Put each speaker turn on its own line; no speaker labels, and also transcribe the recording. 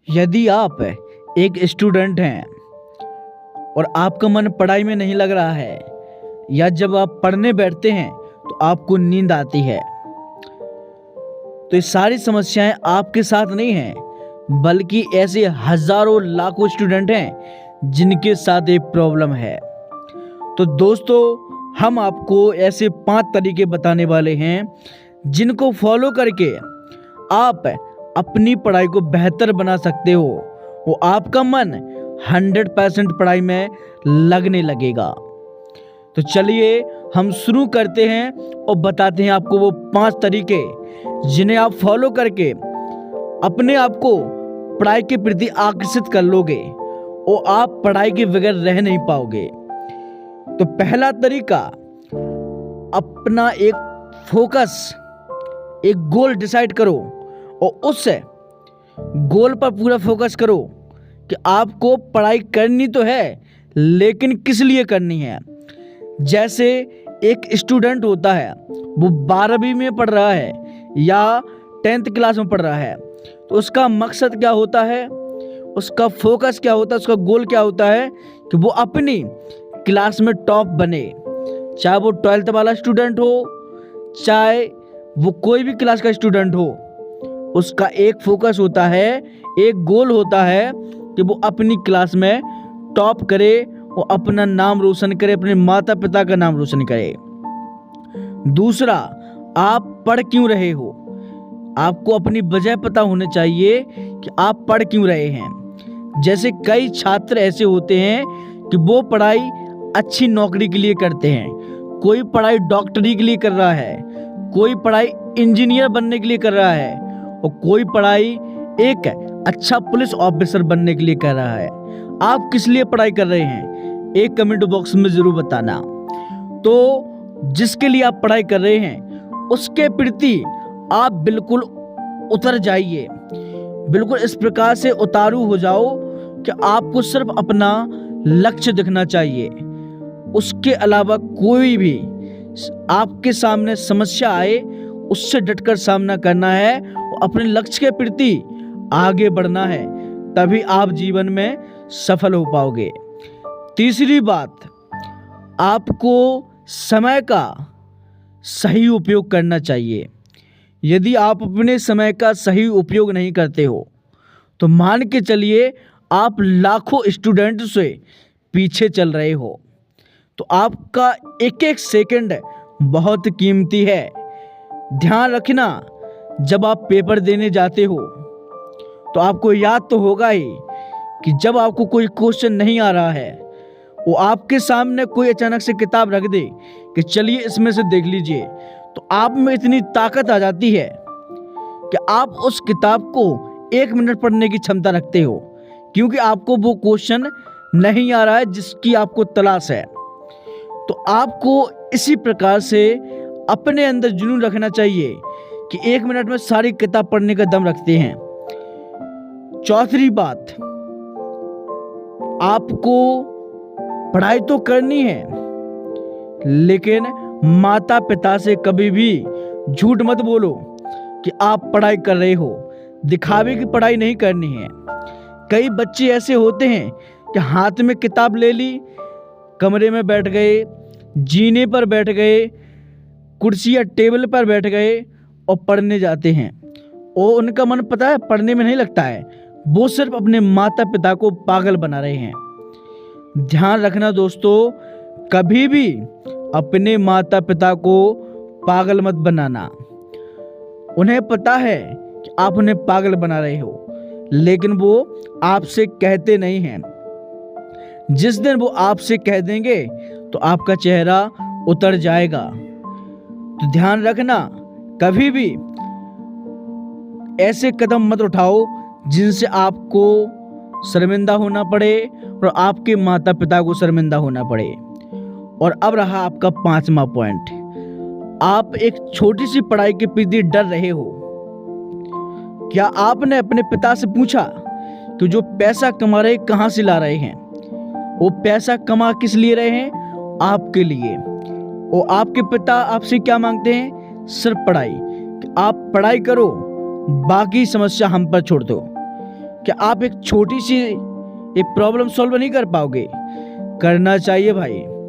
यदि आप एक स्टूडेंट हैं और आपका मन पढ़ाई में नहीं लग रहा है या जब आप पढ़ने बैठते हैं तो आपको नींद आती है, तो ये सारी समस्याएं आपके साथ नहीं हैं, बल्कि ऐसे हजारों लाखों स्टूडेंट हैं जिनके साथ ये प्रॉब्लम है। तो दोस्तों, हम आपको ऐसे 5 तरीके बताने वाले हैं जिनको फॉलो करके आप अपनी पढ़ाई को बेहतर बना सकते हो। वो आपका मन 100% पढ़ाई में लगने लगेगा। तो चलिए हम शुरू करते हैं और बताते हैं आपको वो 5 तरीके जिन्हें आप फॉलो करके अपने आप को पढ़ाई के प्रति आकर्षित कर लोगे और आप पढ़ाई के बगैर रह नहीं पाओगे। तो पहला तरीका, अपना एक फोकस, एक गोल डिसाइड करो और उस गोल पर पूरा फोकस करो कि आपको पढ़ाई करनी तो है, लेकिन किस लिए करनी है। जैसे एक स्टूडेंट होता है, वो 12वीं में पढ़ रहा है या 10th क्लास में पढ़ रहा है, तो उसका मकसद क्या होता है, उसका फोकस क्या होता है, उसका गोल क्या होता है कि वो अपनी क्लास में टॉप बने। चाहे वो 12th वाला स्टूडेंट हो, चाहे वो कोई भी क्लास का स्टूडेंट हो, उसका एक फोकस होता है, एक गोल होता है कि वो अपनी क्लास में टॉप करे, वो अपना नाम रोशन करे, अपने माता पिता का नाम रोशन करे। दूसरा, आप पढ़ क्यों रहे हो। आपको अपनी वजह पता होनी चाहिए कि आप पढ़ क्यों रहे हैं। जैसे कई छात्र ऐसे होते हैं कि वो पढ़ाई अच्छी नौकरी के लिए करते हैं, कोई पढ़ाई डॉक्टरी के लिए कर रहा है, कोई पढ़ाई इंजीनियर बनने के लिए कर रहा है और कोई पढ़ाई एक अच्छा पुलिस ऑफिसर बनने के लिए कर रहा है। आप किस लिए पढ़ाई कर रहे हैं, एक कमेंट बॉक्स में जरूर बताना। तो जिसके लिए आप पढ़ाई कर रहे हैं उसके प्रति आप बिल्कुल उतर जाइए, बिल्कुल इस प्रकार से उतारू हो जाओ कि आपको सिर्फ अपना लक्ष्य दिखना चाहिए। उसके अलावा कोई भी आपके सामने समस्या आए उससे डटकर सामना करना है और अपने लक्ष्य के प्रति आगे बढ़ना है, तभी आप जीवन में सफल हो पाओगे। तीसरी बात, आपको समय का सही उपयोग करना चाहिए। यदि आप अपने समय का सही उपयोग नहीं करते हो तो मान के चलिए आप लाखों स्टूडेंट से पीछे चल रहे हो। तो आपका एक एक सेकंड बहुत कीमती है। ध्यान रखना, जब आप पेपर देने जाते हो तो आपको याद तो होगा ही कि जब आपको कोई क्वेश्चन नहीं आ रहा है, वो आपके सामने कोई अचानक से किताब रख दे कि चलिए इसमें से देख लीजिए, तो आप में इतनी ताकत आ जाती है कि आप उस किताब को 1 मिनट पढ़ने की क्षमता रखते हो, क्योंकि आपको वो क्वेश्चन नहीं आ रहा है जिसकी आपको तलाश है। तो आपको इसी प्रकार से अपने अंदर जुनून रखना चाहिए कि 1 मिनट में सारी किताब पढ़ने का दम रखते हैं। चौथी बात, आपको पढ़ाई तो करनी है, लेकिन माता पिता से कभी भी झूठ मत बोलो कि आप पढ़ाई कर रहे हो। दिखावे की पढ़ाई नहीं करनी है। कई बच्चे ऐसे होते हैं कि हाथ में किताब ले ली, कमरे में बैठ गए, जीने पर बैठ गए, कुर्सी या टेबल पर बैठ गए और पढ़ने जाते हैं, और उनका मन पता है पढ़ने में नहीं लगता है, वो सिर्फ अपने माता पिता को पागल बना रहे हैं। ध्यान रखना दोस्तों, कभी भी अपने माता पिता को पागल मत बनाना। उन्हें पता है कि आप उन्हें पागल बना रहे हो, लेकिन वो आपसे कहते नहीं हैं। जिस दिन वो आपसे कह देंगे तो आपका चेहरा उतर जाएगा। तो ध्यान रखना, कभी भी ऐसे कदम मत उठाओ जिनसे आपको शर्मिंदा होना पड़े और आपके माता पिता को शर्मिंदा होना पड़े। और अब रहा आपका 5वां पॉइंट, आप एक छोटी सी पढ़ाई के प्रति डर रहे हो। क्या आपने अपने पिता से पूछा कि जो पैसा कमा रहे कहां से ला रहे हैं, वो पैसा कमा किस लिए रहे हैं, आपके लिए। और आपके पिता आपसे क्या मांगते हैं, सिर्फ पढ़ाई, कि आप पढ़ाई करो, बाकी समस्या हम पर छोड़ दो। क्या आप एक छोटी सी एक प्रॉब्लम सॉल्व नहीं कर पाओगे? करना चाहिए भाई।